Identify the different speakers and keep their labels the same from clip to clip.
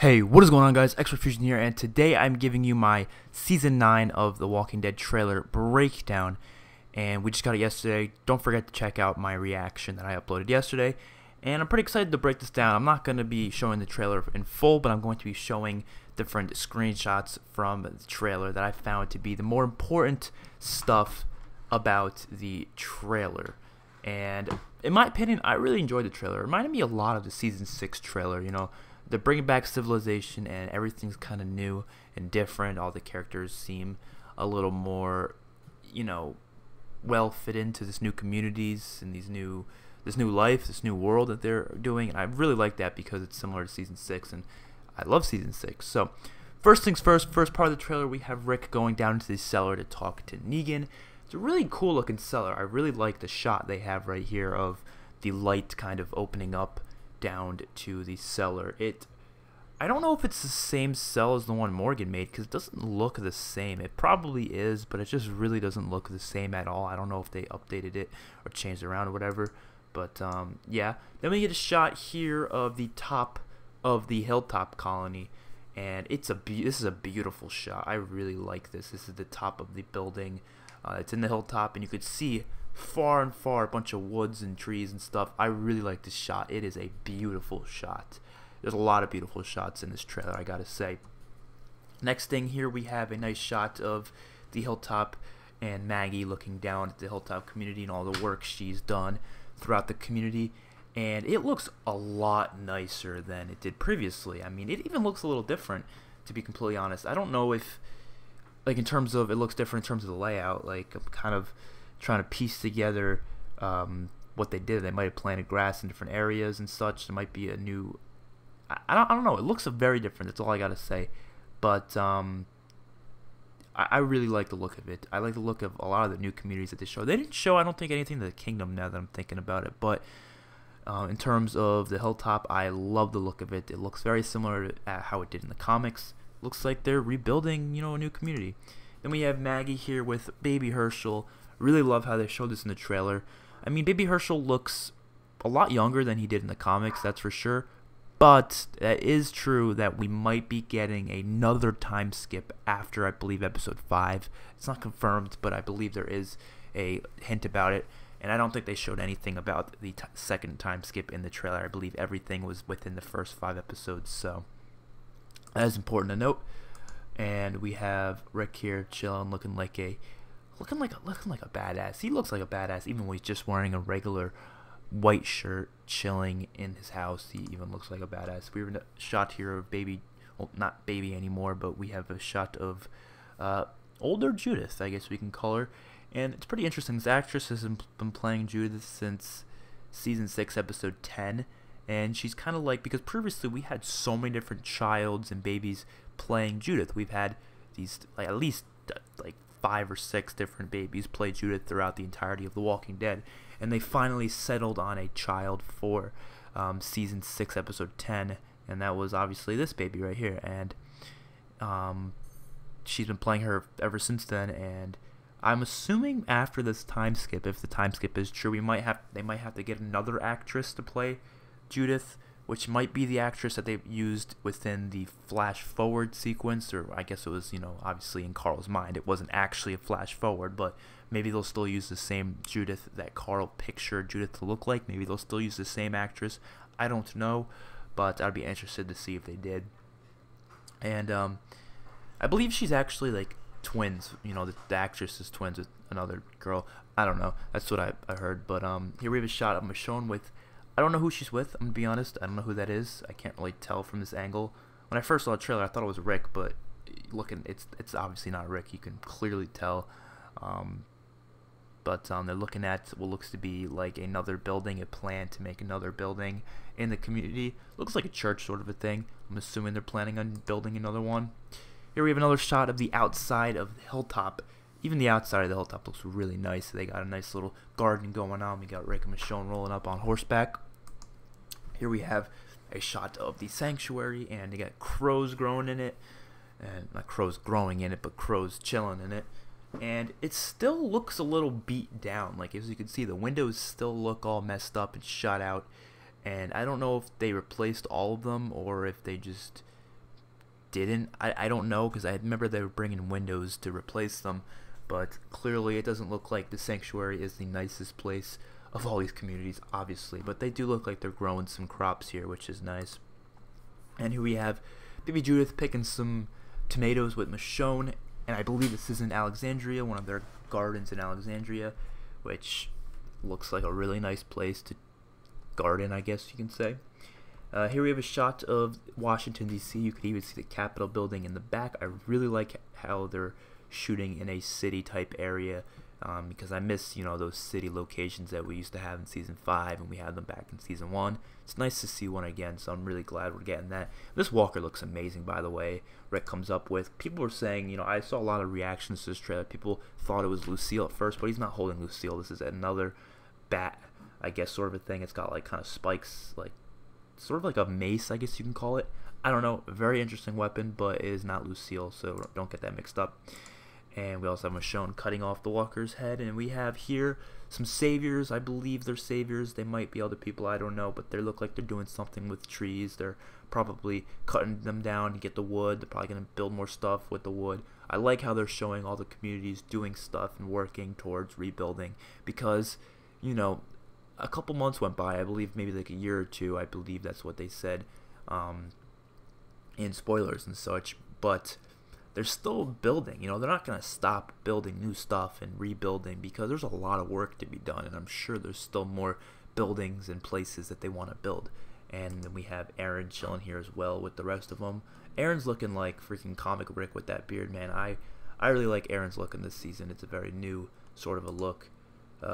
Speaker 1: Hey, what is going on, guys? XpertFusion here, and today I'm giving you my Season 9 of The Walking Dead trailer breakdown, and we just got it yesterday. Don't forget to check out my reaction that I uploaded yesterday, and I'm pretty excited to break this down. I'm not going to be showing the trailer in full, but I'm going to be showing different screenshots from the trailer that I found to be the more important stuff about the trailer. And in my opinion, I really enjoyed the trailer. It reminded me a lot of the Season 6 trailer, you know. They're bringing back civilization and everything's kind of new and different. All the characters seem a little more, you know, well fit into this new communities and this new life, this new world that they're doing. And I really like that because it's similar to Season 6, and I love Season 6. So first things first part of the trailer, we have Rick going down into the cellar to talk to Negan. It's a really cool looking cellar. I really like the shot they have right here of the light kind of opening up down to the cellar. I don't know if it's the same cell as the one Morgan made, because it doesn't look the same. It probably is, but it just really doesn't look the same at all. I don't know if they updated it or changed it around or whatever, but yeah. Then we get a shot here of the top of the hilltop colony, and this is a beautiful shot. I really like this. This is the top of the building. It's in the hilltop, and you could see far and far a bunch of woods and trees and stuff. I really like this shot. It is a beautiful shot. There's a lot of beautiful shots in this trailer, I gotta say. Next thing here, we have a nice shot of the hilltop and Maggie looking down at the hilltop community and all the work she's done throughout the community, and it looks a lot nicer than it did previously. I mean, it even looks a little different, to be completely honest. I don't know if, like, in terms of, it looks different in terms of the layout. Like, I'm kind of trying to piece together what they did. They might have planted grass in different areas and such. There might be a new, I don't know. It looks very different. That's all I gotta say. But I really like the look of it. I like the look of a lot of the new communities that they show. They didn't show, I don't think, anything to the kingdom now that I'm thinking about it. But in terms of the hilltop, I love the look of it. It looks very similar to how it did in the comics. Looks like they're rebuilding, you know, a new community. Then we have Maggie here with Baby Herschel. Really love how they showed this in the trailer. I mean, Baby Herschel looks a lot younger than he did in the comics, that's for sure. But that is true that we might be getting another time skip after, I believe, episode 5. It's not confirmed, but I believe there is a hint about it. And I don't think they showed anything about the second time skip in the trailer. I believe everything was within the first 5 episodes, so that is important to note. And we have Rick here chilling, looking like a badass. He looks like a badass even when he's just wearing a regular white shirt, chilling in his house. He even looks like a badass. We have a shot here of Baby, well, not Baby anymore, but we have a shot of older Judith, I guess we can call her. And it's pretty interesting. This actress has been playing Judith since Season 6, Episode 10. And she's kind of like, because previously we had so many different childs and babies playing Judith. We've had these, like, at least like 5 or 6 different babies play Judith throughout the entirety of The Walking Dead, and they finally settled on a child for Season 6, Episode 10, and that was obviously this baby right here. And she's been playing her ever since then, and I'm assuming after this time skip, if the time skip is true, they might have to get another actress to play Judith, which might be the actress that they used within the flash forward sequence, or I guess it was, you know, obviously in Carl's mind. It wasn't actually a flash forward, but maybe they'll still use the same Judith that Carl pictured Judith to look like. Maybe they'll still use the same actress. I don't know, but I'd be interested to see if they did. And I believe she's actually like twins. You know, the actress is twins with another girl. I don't know. That's what I heard. But here we have a shot of Michonne with, I don't know who she's with, I'm going to be honest. I don't know who that is. I can't really tell from this angle. When I first saw the trailer, I thought it was Rick, but looking, it's obviously not Rick. You can clearly tell. But they're looking at what looks to be like another building, a plan to make another building in the community. Looks like a church sort of a thing. I'm assuming they're planning on building another one. Here we have another shot of the outside of the hilltop. Even the outside of the hilltop looks really nice. They got a nice little garden going on. We got Rick and Michonne rolling up on horseback. Here we have a shot of the sanctuary, and you got crows growing in it. And not crows growing in it, but crows chilling in it. And it still looks a little beat down. Like, as you can see, the windows still look all messed up and shot out. And I don't know if they replaced all of them or if they just didn't. I don't know, because I remember they were bringing windows to replace them, but clearly it doesn't look like the sanctuary is the nicest place of all these communities, obviously, but they do look like they're growing some crops here, which is nice. And here we have Baby Judith picking some tomatoes with Michonne, and I believe this is in Alexandria, one of their gardens in Alexandria, which looks like a really nice place to garden, I guess you can say. Here we have a shot of Washington, D.C. You could even see the Capitol building in the back. I really like how they're shooting in a city-type area, because I miss, those city locations that we used to have in Season 5, and we had them back in Season 1. It's nice to see one again, so I'm really glad we're getting that. This walker looks amazing, by the way. Rick comes up with. People were saying, I saw a lot of reactions to this trailer. People thought it was Lucille at first, but he's not holding Lucille. This is another bat, I guess, sort of a thing. It's got, like, kind of spikes, like, sort of like a mace, I guess you can call it. I don't know. Very interesting weapon, but it is not Lucille, so don't get that mixed up. And we also have Michonne cutting off the walker's head. And we have here some saviors. I believe they're saviors. They might be other people. I don't know. But they look like they're doing something with trees. They're probably cutting them down to get the wood. They're probably going to build more stuff with the wood. I like how they're showing all the communities doing stuff and working towards rebuilding. Because, a couple months went by. I believe maybe like a year or two. I believe that's what they said in spoilers and such. But they're still building. They're not going to stop building new stuff and rebuilding, because there's a lot of work to be done, and I'm sure there's still more buildings and places that they want to build. And then we have Aaron chilling here as well with the rest of them. Aaron's looking like freaking comic Rick with that beard, man. I really like Aaron's look in this season. It's a very new sort of a look.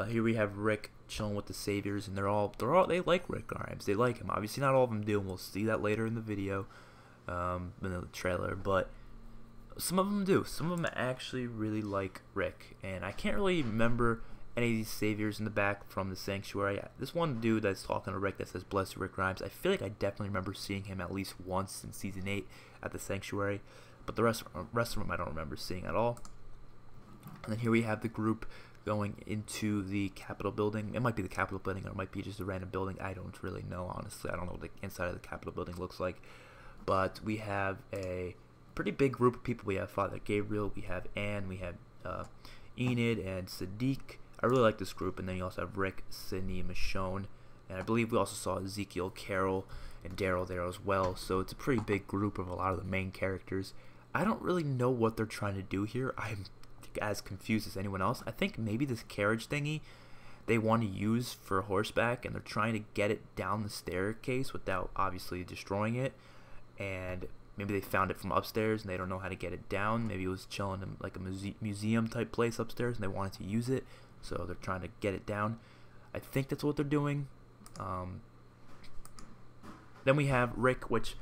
Speaker 1: Here we have Rick chilling with the saviors, and they like Rick Grimes. They like him. Obviously, not all of them do, and we'll see that later in the video, in the trailer. But some of them do. Some of them actually really like Rick, and I can't really remember any of these saviors in the back from the sanctuary. This one dude that's talking to Rick that says "Bless you, Rick Grimes." I feel like I definitely remember seeing him at least once in Season 8 at the sanctuary, but the rest of them I don't remember seeing at all. And then here we have the group going into the Capitol building. It might be the Capitol building, or it might be just a random building. I don't really know, honestly. I don't know what the inside of the Capitol building looks like. But we have a pretty big group of people. We have Father Gabriel, we have Anne, we have Enid and Sadiq. I really like this group. And then you also have Rick, Sydney, Michonne, and I believe we also saw Ezekiel, Carol, and Daryl there as well. So it's a pretty big group of a lot of the main characters. I don't really know what they're trying to do here. I'm as confused as anyone else. I think maybe this carriage thingy they want to use for horseback, and they're trying to get it down the staircase without obviously destroying it. And maybe they found it from upstairs and they don't know how to get it down. Maybe it was chilling in like a museum type place upstairs and they wanted to use it, so they're trying to get it down. I think that's what they're doing. Then we have Rick, which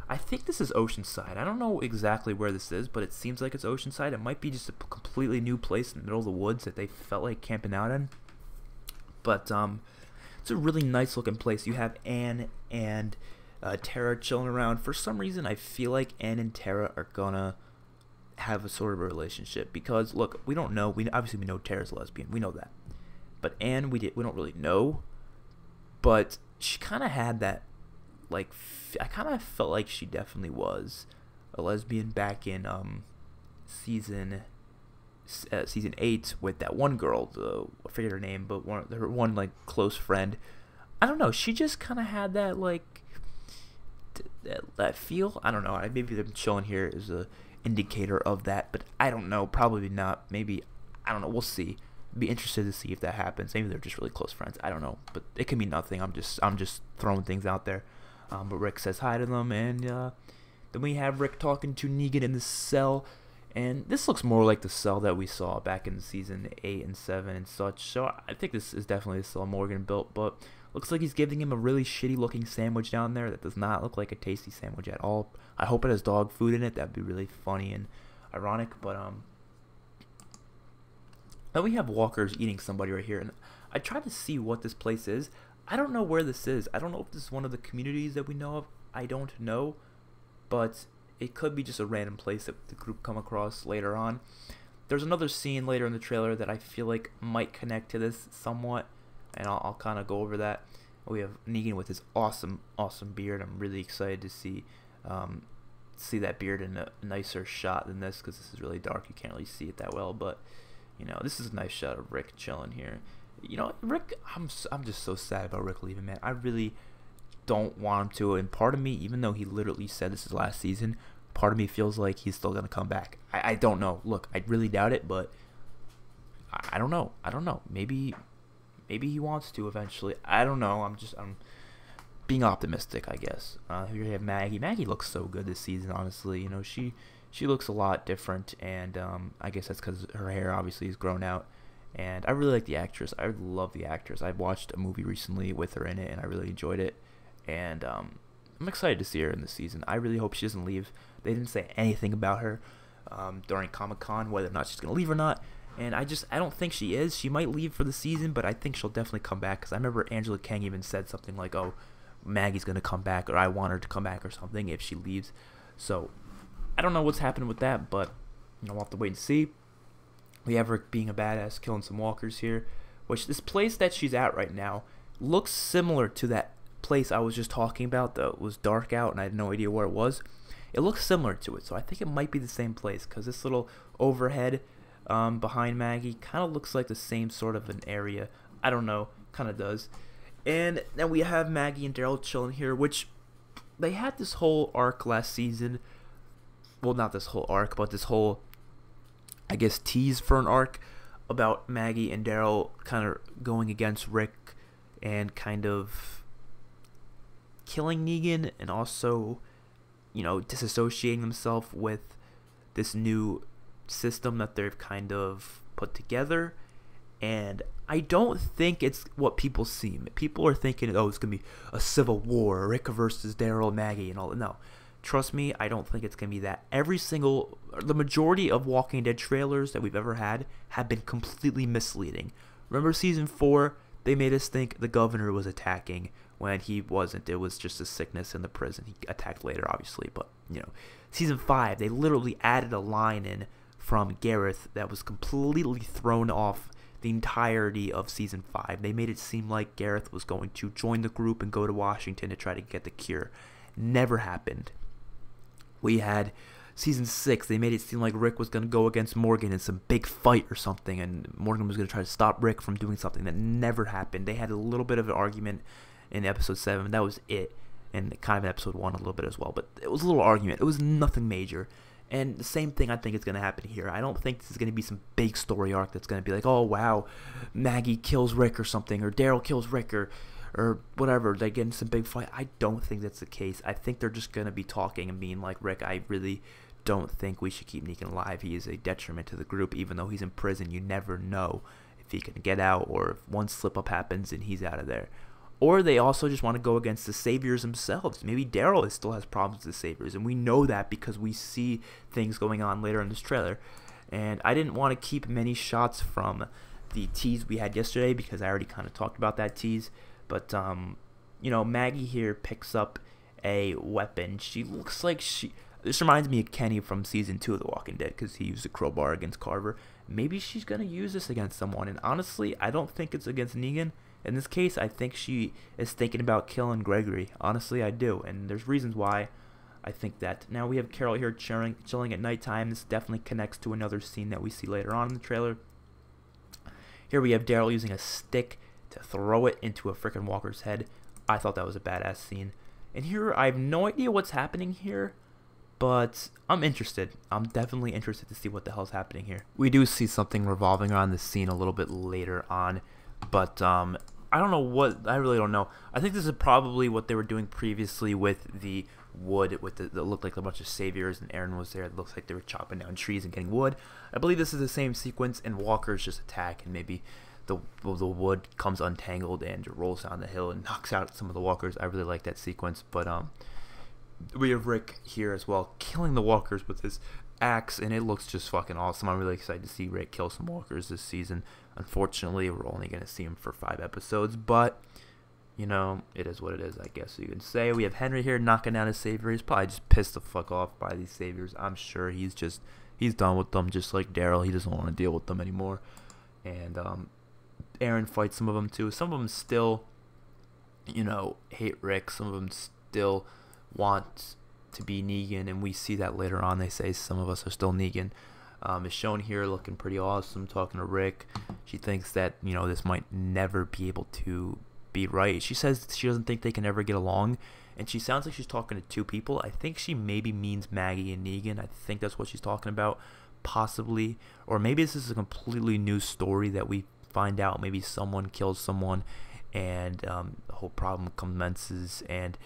Speaker 1: I think this is Oceanside. I don't know exactly where this is, but it seems like it's Oceanside. It might be just a completely new place in the middle of the woods that they felt like camping out in. But it's a really nice looking place. You have Anne and Tara chilling around. For some reason, I feel like Anne and Tara are gonna have a sort of a relationship, because look, we don't know. Obviously we know Tara's a lesbian. We know that. But Anne, we don't really know. But she kind of had that, like, I kind of felt like she definitely was a lesbian back in season 8 with that one girl. I forget her name, but her one like close friend. I don't know. She just kind of had that like that feel. I don't know. Maybe them showing here is a indicator of that, but I don't know. Probably not. Maybe, I don't know. We'll see. Be interested to see if that happens. Maybe they're just really close friends. I don't know, but it can be nothing. I'm just throwing things out there. But Rick says hi to them, and then we have Rick talking to Negan in the cell, and this looks more like the cell that we saw back in season 8 and 7 and such. So I think this is definitely the cell Morgan built, but looks like he's giving him a really shitty looking sandwich down there that does not look like a tasty sandwich at all. I hope it has dog food in it. That'd be really funny and ironic. But then we have walkers eating somebody right here, and I tried to see what this place is. I don't know where this is. I don't know if this is one of the communities that we know of. I don't know, but it could be just a random place that the group come across later on. There's another scene later in the trailer that I feel like might connect to this somewhat, and I'll kind of go over that. We have Negan with his awesome beard. I'm really excited to see see that beard in a nicer shot than this, because this is really dark. You can't really see it that well, but you know, this is a nice shot of Rick chilling here. You know, Rick, I'm just so sad about Rick leaving, man. I really don't want him to, and part of me, even though he literally said this is last season, part of me feels like he's still gonna come back. I don't know. Look, I really doubt it, but I don't know. Maybe he wants to eventually. I don't know. I'm being optimistic, I guess. Here you have Maggie. Maggie looks so good this season, honestly. You know, she looks a lot different, and I guess that's because her hair obviously has grown out. And I really like the actress. I love the actress. I watched a movie recently with her in it, and I really enjoyed it. And I'm excited to see her in this season. I really hope she doesn't leave. They didn't say anything about her during Comic-Con, whether or not she's going to leave or not. And I don't think she is. She might leave for the season, but I think she'll definitely come back. Because I remember Angela Kang even said something like, oh, Maggie's going to come back, or I want her to come back or something if she leaves. So I don't know what's happening with that, but you know, we'll have to wait and see. We have Rick being a badass, killing some walkers here, which this place that she's at right now looks similar to that place I was just talking about that was dark out and I had no idea where it was. It looks similar to it, so I think it might be the same place, because this little overhead behind Maggie kind of looks like the same sort of an area. I don't know, kind of does. And then we have Maggie and Daryl chilling here, which they had this whole arc last season. Well, not this whole arc, but this whole, I guess, tease for an arc about Maggie and Daryl kind of going against Rick and kind of killing Negan, and also, you know, disassociating themselves with this new system that they've kind of put together. And I don't think it's what people seem. People are thinking, oh, it's going to be a civil war, Rick versus Daryl, Maggie, and all that. No. Trust me, I don't think it's going to be that. The majority of Walking Dead trailers that we've ever had have been completely misleading. Remember season 4? They made us think the governor was attacking when he wasn't. It was just a sickness in the prison. He attacked later, obviously. But, you know, season 5, they literally added a line in from Gareth that was completely thrown off the entirety of season 5. They made it seem like Gareth was going to join the group and go to Washington to try to get the cure. Never happened. We had season 6, they made it seem like Rick was going to go against Morgan in some big fight or something, and Morgan was going to try to stop Rick from doing something. That never happened. They had a little bit of an argument in episode 7, that was it, and kind of in episode 1 a little bit as well, but it was a little argument. It was nothing major. And the same thing I think is going to happen here. I don't think this is going to be some big story arc that's going to be like, oh, wow, Maggie kills Rick or something, or Daryl kills Rick, or whatever. They get in some big fight. I don't think that's the case. I think they're just going to be talking and being like, Rick, I really don't think we should keep Negan alive. He is a detriment to the group. Even though he's in prison, you never know if he can get out, or if one slip-up happens and he's out of there. Or they also just want to go against the Saviors themselves. Maybe Daryl still has problems with the Saviors, and we know that because we see things going on later in this trailer. And I didn't want to keep many shots from the tease we had yesterday because I already kind of talked about that tease. But, you know, Maggie here picks up a weapon. She looks like this reminds me of Kenny from season 2 of The Walking Dead, because he used a crowbar against Carver. Maybe she's going to use this against someone. And honestly, I don't think it's against Negan. In this case, I think she is thinking about killing Gregory. Honestly, I do. And there's reasons why I think that. Now we have Carol here chilling at nighttime. This definitely connects to another scene that we see later on in the trailer. Here we have Daryl using a stick to throw it into a freaking walker's head. I thought that was a badass scene. And here, I have no idea what's happening here, but I'm interested. I'm definitely interested to see what the hell's happening here. We do see something revolving around this scene a little bit later on, but I don't know what. I really don't know. I think this is probably what they were doing previously with the wood, with that looked like a bunch of saviors, and Aaron was there. It looks like they were chopping down trees and getting wood. I believe this is the same sequence, and walkers just attack, and maybe the wood comes untangled and rolls down the hill and knocks out some of the walkers. I really like that sequence. But we have Rick here as well, killing the walkers with his axe, and it looks just fucking awesome. I'm really excited to see Rick kill some walkers this season. Unfortunately, we're only going to see him for 5 episodes, but you know, it is what it is, I guess you can say. We have Henry here knocking down his savior. He's probably just pissed the fuck off by these saviors. I'm sure he's done with them, just like Daryl. He doesn't want to deal with them anymore. And Aaron fights some of them too. Some of them still, you know, hate Rick. Some of them still want to be Negan, and we see that later on. They say some of us are still Negan. Is shown here looking pretty awesome, talking to Rick. She thinks that, you know, this might never be able to be right. She says she doesn't think they can ever get along, and she sounds like she's talking to two people. I think she maybe means Maggie and Negan. I think that's what she's talking about, possibly. Or maybe this is a completely new story that we find out. Maybe someone kills someone, and the whole problem commences, and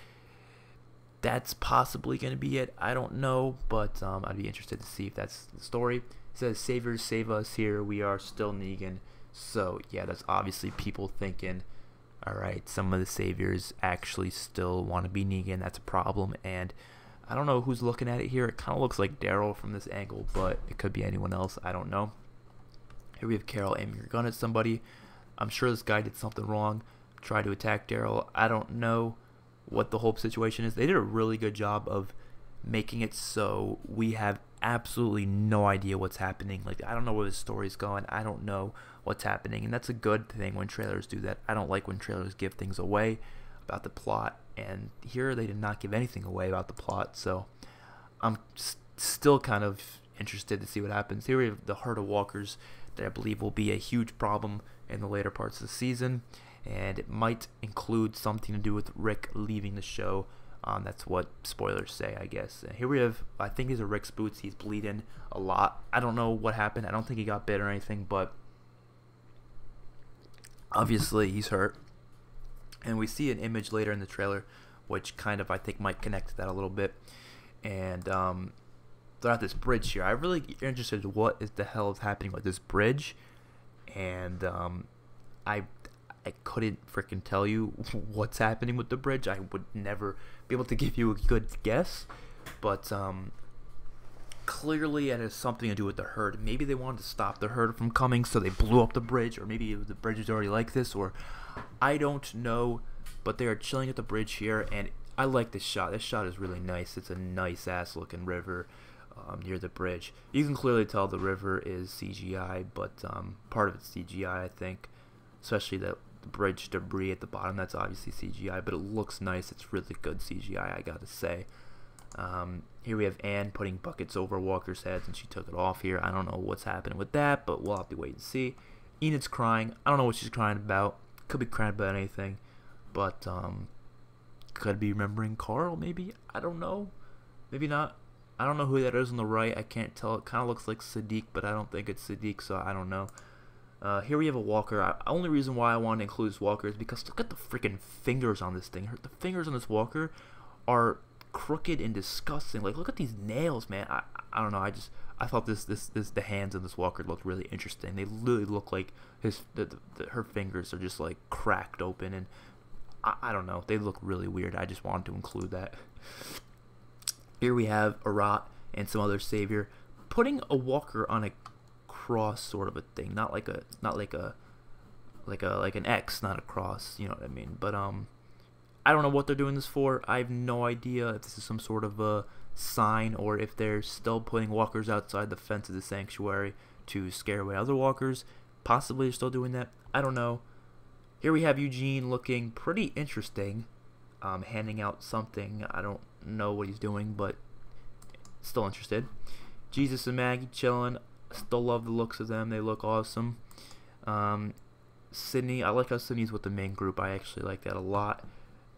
Speaker 1: that's possibly going to be it. I don't know, but I'd be interested to see if that's the story. It says, "Saviors save us, here we are still Negan." So yeah, that's obviously people thinking, alright, some of the saviors actually still want to be Negan. That's a problem, and I don't know who's looking at it here. It kind of looks like Daryl from this angle, but it could be anyone else. I don't know. Here we have Carol aiming her gun at somebody. I'm sure this guy did something wrong, tried to attack Daryl. I don't know what the whole situation is. They did a really good job of making it so we have absolutely no idea what's happening. Like, I don't know where the story's going. I don't know what's happening, and that's a good thing when trailers do that. I don't like when trailers give things away about the plot, and here they did not give anything away about the plot, so I'm still kind of interested to see what happens. Here we have the herd of walkers that I believe will be a huge problem in the later parts of the season, and it might include something to do with Rick leaving the show. That's what spoilers say, I guess. And here we have, I think these are Rick's boots. He's bleeding a lot. I don't know what happened. I don't think he got bit or anything, but obviously he's hurt. And we see an image later in the trailer, which kind of, I think, might connect to that a little bit. And they're at this bridge here. I'm really interested in what is the hell is happening with this bridge. And I couldn't freaking tell you what's happening with the bridge. I would never be able to give you a good guess, but clearly it has something to do with the herd. Maybe they wanted to stop the herd from coming, so they blew up the bridge, or maybe the bridge is already like this, or I don't know, but they are chilling at the bridge here, and I like this shot. This shot is really nice. It's a nice ass looking river near the bridge. You can clearly tell the river is CGI, but part of it's CGI, I think, especially the bridge debris at the bottom. That's obviously CGI, but it looks nice. It's really good CGI, I gotta say. Here we have Anne putting buckets over Walker's heads, and she took it off here. I don't know what's happening with that, but we'll have to wait and see. Enid's crying. I don't know what she's crying about. Could be crying about anything, but could be remembering Carl, maybe. I don't know. Maybe not. I don't know who that is on the right. I can't tell. It kind of looks like Sadiq, but I don't think it's Sadiq, so I don't know. Here we have a walker. Only reason why I want to include this walker is because look at the freaking fingers on this thing. The fingers on this walker are crooked and disgusting. Like, look at these nails, man. I don't know. I thought the hands of this walker looked really interesting. They literally look like her fingers are just like cracked open, and I don't know. They look really weird. I just wanted to include that. Here we have Arat and some other savior putting a walker on a cross sort of a thing, not like an X, not a cross, you know what I mean? But I don't know what they're doing this for. I have no idea if this is some sort of a sign or if they're still putting walkers outside the fence of the sanctuary to scare away other walkers. Possibly they're still doing that. I don't know. Here we have Eugene looking pretty interesting, handing out something. I don't know what he's doing, but still interested. Jesus and Maggie chilling. Still love the looks of them. They look awesome. Sydney, I like how Sydney's with the main group. I actually like that a lot.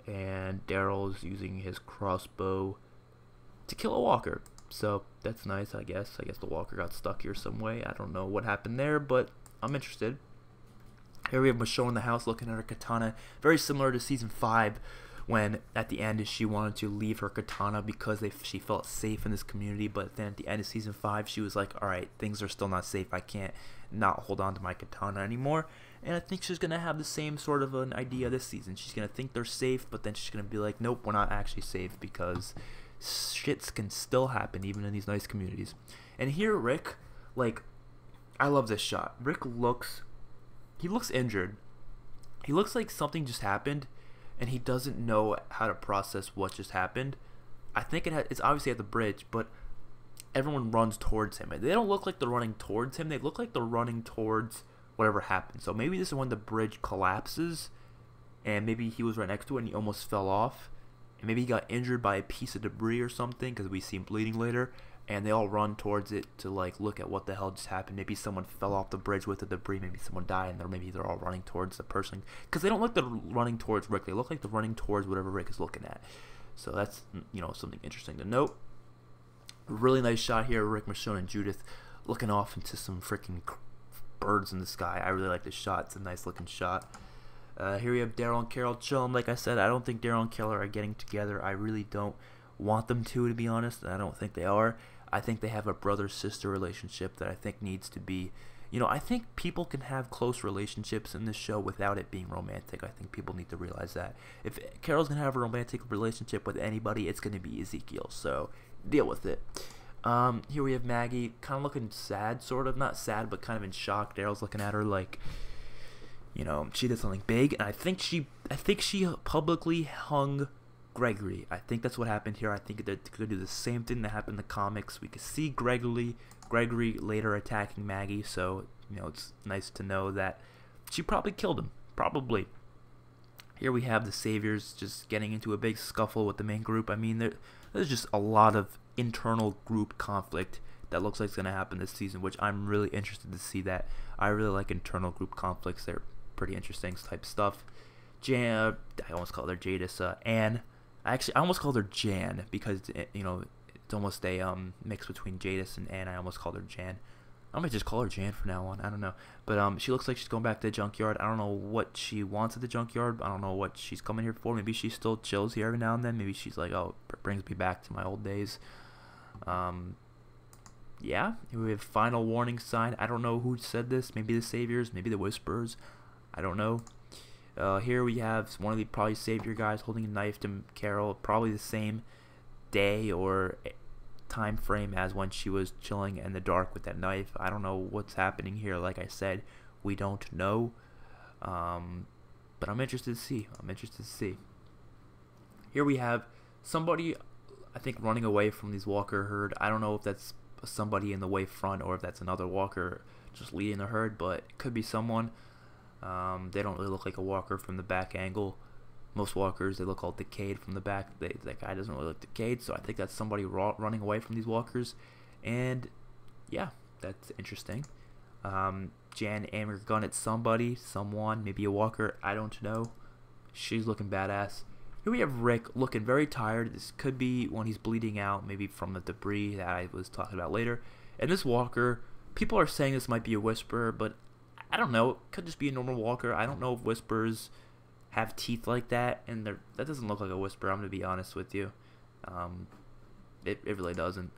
Speaker 1: And Daryl's using his crossbow to kill a walker. So that's nice, I guess. I guess the walker got stuck here some way. I don't know what happened there, but I'm interested. Here we have Michonne in the house looking at her katana. Very similar to Season 5, when at the end she wanted to leave her katana because she felt safe in this community, but then at the end of Season 5 she was like, alright, things are still not safe, I can't not hold on to my katana anymore. And I think she's going to have the same sort of an idea this season. She's going to think they're safe, but then she's going to be like, nope, we're not actually safe, because shits can still happen even in these nice communities. And here Rick, like, I love this shot. Rick looks injured. He looks like something just happened and he doesn't know how to process what just happened. I think it's obviously at the bridge, but everyone runs towards him. They don't look like they're running towards him. They look like they're running towards whatever happened. So maybe this is when the bridge collapses, and maybe he was right next to it and he almost fell off, and maybe he got injured by a piece of debris or something, because we see him bleeding later, and they all run towards it to like look at what the hell just happened. Maybe someone fell off the bridge with the debris, maybe someone died, and maybe they're all running towards the person, because they don't look like they're running towards Rick, they look like they're running towards whatever Rick is looking at. So that's, you know, something interesting to note. Really nice shot here, Rick, Michonne, and Judith looking off into some freaking birds in the sky. I really like this shot. It's a nice looking shot. Here we have Daryl and Carol chilling. Like I said, I don't think Daryl and Carol are getting together. I really don't want them to be honest, and I don't think they are. I think they have a brother-sister relationship that I think needs to be, you know, I think people can have close relationships in this show without it being romantic. I think people need to realize that. If Carol's going to have a romantic relationship with anybody, it's going to be Ezekiel, so deal with it. Here we have Maggie, kind of looking sad, sort of. Not sad, but kind of in shock. Daryl's looking at her like, you know, she did something big, and I think she publicly hung Gregory. I think that's what happened here. I think they're going to do the same thing that happened in the comics. We could see Gregory later attacking Maggie, so, you know, it's nice to know that she probably killed him. Probably. Here we have the Saviors just getting into a big scuffle with the main group. I mean, there's just a lot of internal group conflict that looks like it's going to happen this season, which I'm really interested to see that. I really like internal group conflicts. They're pretty interesting type stuff. I almost called her Jadis. Anne. I almost called her Jan because, you know, it's almost a mix between Jadis and Anne. I almost called her Jan. I might just call her Jan from now on. I don't know. But she looks like she's going back to the junkyard. I don't know what she wants at the junkyard. I don't know what she's coming here for. Maybe she still chills here every now and then. Maybe she's like, oh, it brings me back to my old days. Yeah, here we have final warning sign. I don't know who said this. Maybe the Saviors, maybe the Whisperers. I don't know. Here we have one of the probably Savior guys holding a knife to Carol. Probably the same day or time frame as when she was chilling in the dark with that knife. I don't know what's happening here. Like I said, we don't know. But I'm interested to see. Here we have somebody, I think, running away from these walker herd. I don't know if that's somebody in the way front or if that's another walker just leading the herd, but it could be someone. They don't really look like a walker from the back angle. Most walkers, they look all decayed from the back. That guy doesn't really look decayed, so I think that's somebody running away from these walkers. And yeah, that's interesting. Jan aiming her gun at someone, maybe a walker, I don't know. She's looking badass. Here we have Rick looking very tired. This could be when he's bleeding out, maybe from the debris that I was talking about later. And this walker, people are saying this might be a Whisperer, but I don't know. It could just be a normal walker. I don't know if Whisperers have teeth like that, and that doesn't look like a Whisperer. I'm gonna be honest with you. It really doesn't.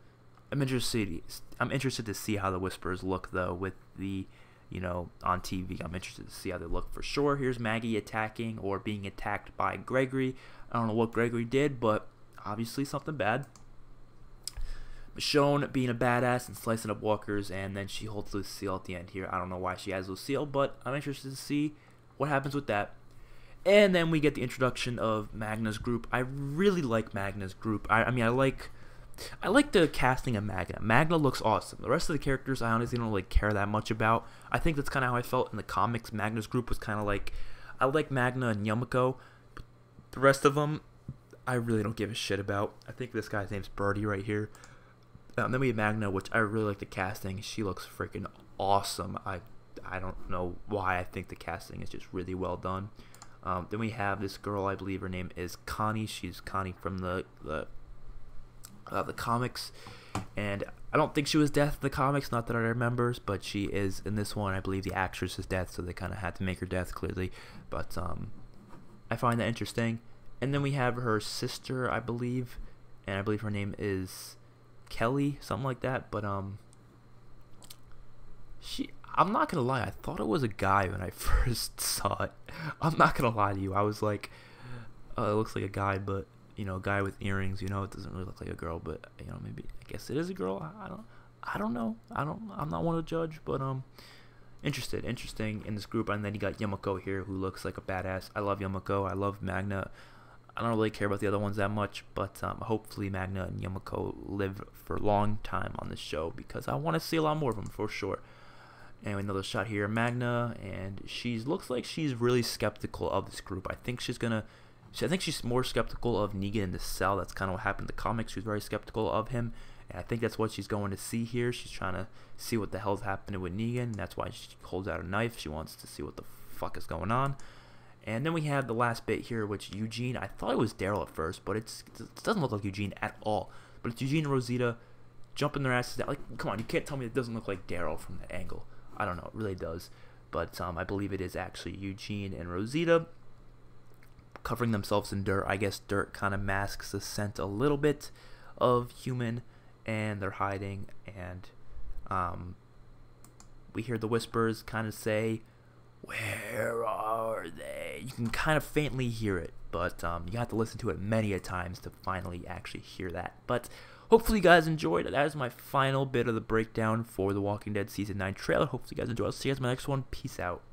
Speaker 1: I'm interested to see how the Whisperers look though with the, you know, on TV. I'm interested to see how they look for sure. Here's Maggie attacking or being attacked by Gregory. I don't know what Gregory did, but obviously something bad. Michonne being a badass and slicing up walkers, and then she holds Lucille at the end here. I don't know why she has Lucille, but I'm interested to see what happens with that. And then we get the introduction of Magna's group. I really like Magna's group. I mean, I like the casting of Magna. Magna looks awesome. The rest of the characters, I honestly don't really care that much about. I think that's kind of how I felt in the comics. Magna's group was kind of like, I like Magna and Yumiko, but the rest of them, I really don't give a shit about. I think this guy's name's Birdie right here. Then we have Magna, which I really like the casting. She looks freaking awesome. I don't know why. I think the casting is just really well done. Then we have this girl. I believe her name is Connie. She's Connie from the comics, and I don't think she was Death in the comics. Not that I remember, but she is in this one. I believe the actress is Death, so they kind of had to make her Death clearly. But I find that interesting. And then we have her sister, I believe, and I believe her name is Kelly, something like that. But I'm not gonna lie, I thought it was a guy when I first saw it. I'm not gonna lie to you. I was like, oh, it looks like a guy, but you know, a guy with earrings, you know, it doesn't really look like a girl, but you know, maybe I guess it is a girl. I don't know. I'm not one to judge, but interesting in this group. And then you got Yumiko here, who looks like a badass. I love Yumiko. I love Magna. I don't really care about the other ones that much, but hopefully Magna and Yumiko live for a long time on this show, because I want to see a lot more of them for sure. Anyway, another shot here, Magna, and she looks like she's really skeptical of this group. I think she's gonna I think she's more skeptical of Negan in the cell. That's kind of what happened in the comics. She was very skeptical of him, and I think that's what she's going to see here. She's trying to see what the hell's happening with Negan. That's why she holds out a knife. She wants to see what the fuck is going on. And then we have the last bit here, which Eugene, I thought it was Daryl at first, but it doesn't look like Eugene at all. But it's Eugene and Rosita jumping their asses down. Like, come on, you can't tell me it doesn't look like Daryl from that angle. I don't know, it really does. But I believe it is actually Eugene and Rosita covering themselves in dirt. I guess dirt kind of masks the scent a little bit of human, and they're hiding. And we hear the whispers kind of say, "Where are they?" You can kind of faintly hear it, but you have to listen to it many a times to finally actually hear that. But hopefully you guys enjoyed. That is my final bit of the breakdown for The Walking Dead Season 9 trailer. Hopefully you guys enjoyed. I'll see you guys in my next one. Peace out.